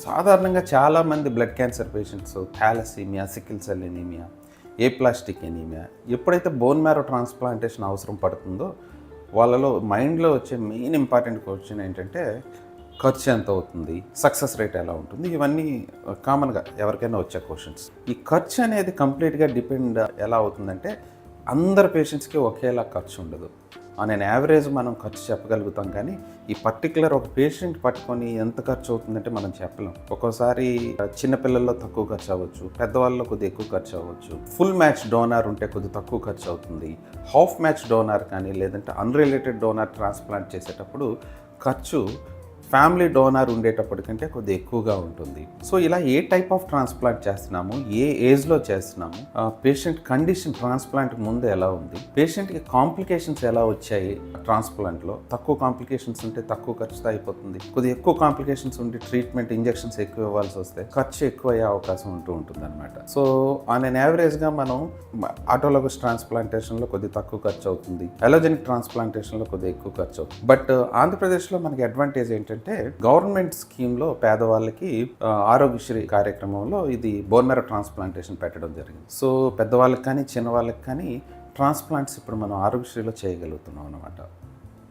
సాధారణంగా చాలామంది blood cancer patients thalassemia, sickle cell anaemia, aplastic anaemia ఎప్పుడైతే బోన్ మ్యారో ట్రాన్స్ప్లాంటేషన్ అవసరం పడుతుందో వాళ్ళలో మైండ్లో వచ్చే మెయిన్ ఇంపార్టెంట్ క్వశ్చన్ ఏంటంటే ఖర్చు ఎంత అవుతుంది, సక్సెస్ రేట్ ఎలా ఉంటుంది, ఇవన్నీ కామన్గా ఎవరికైనా వచ్చే క్వశ్చన్స్. ఈ ఖర్చు అనేది కంప్లీట్గా డిపెండ్ ఎలా అవుతుందంటే అందరు పేషెంట్స్కి ఒకేలా ఖర్చు ఉండదు. ఆన్ అన్ యావరేజ్ మనం ఖర్చు చెప్పగలుగుతాం, కానీ ఈ పర్టికులర్ ఒక పేషెంట్ పట్టుకొని ఎంత ఖర్చు అవుతుందంటే మనం చెప్పలేం. ఒక్కోసారి చిన్నపిల్లల్లో తక్కువ ఖర్చు అవ్వచ్చు, పెద్దవాళ్ళలో కొద్దిగా ఎక్కువ ఖర్చు అవ్వచ్చు. ఫుల్ మ్యాచ్ డోనార్ ఉంటే కొద్దిగా తక్కువ ఖర్చు అవుతుంది. హాఫ్ మ్యాచ్ డోనార్ కానీ లేదంటే అన్రిలేటెడ్ డోనార్ ట్రాన్స్ప్లాంట్ చేసేటప్పుడు ఖర్చు ఫ్యామిలీ డోనార్ ఉండేటప్పటికంటే కొద్దిగా ఎక్కువగా ఉంటుంది. సో ఇలా ఏ టైప్ ఆఫ్ ట్రాన్స్ప్లాంట్ చేస్తున్నాము, ఏ ఏజ్లో చేస్తున్నాము, పేషెంట్ కండిషన్ ట్రాన్స్ప్లాంట్ ముందు ఎలా ఉంది, పేషెంట్కి కాంప్లికేషన్స్ ఎలా వచ్చాయి, ట్రాన్స్ప్లాంట్లో తక్కువ కాంప్లికేషన్స్ ఉంటే తక్కువ ఖర్చుతో అయిపోతుంది, కొద్దిగా ఎక్కువ కాంప్లికేషన్స్ ఉంటే ట్రీట్మెంట్ ఇంజెక్షన్స్ ఎక్కువ ఇవ్వాల్సి వస్తే ఖర్చు ఎక్కువ అయ్యే అవకాశం ఉంటుంది అనమాట. సో ఆన్ అన్ యావరేజ్గా మనం ఆటోలోగస్ ట్రాన్స్ప్లాంటేషన్లో కొద్దిగా తక్కువ ఖర్చు అవుతుంది, అలోజెనిక్ ట్రాన్స్ప్లాంటేషన్లో కొద్దిగా ఎక్కువ ఖర్చు అవుతుంది. బట్ ఆంధ్రప్రదేశ్లో మనకి అడ్వాంటేజ్ ఏంటంటే గవర్నమెంట్ స్కీమ్లో పేదవాళ్ళకి ఆరోగ్యశ్రీ కార్యక్రమంలో ఇది బోన్ మ్యారో ట్రాన్స్ప్లాంటేషన్ పెట్టడం జరిగింది. సో పెద్దవాళ్ళకి కానీ చిన్నవాళ్ళకి కానీ ట్రాన్స్ప్లాంట్స్ ఇప్పుడు మనం ఆరోగ్యశ్రీలో చేయగలుగుతున్నాం అన్నమాట.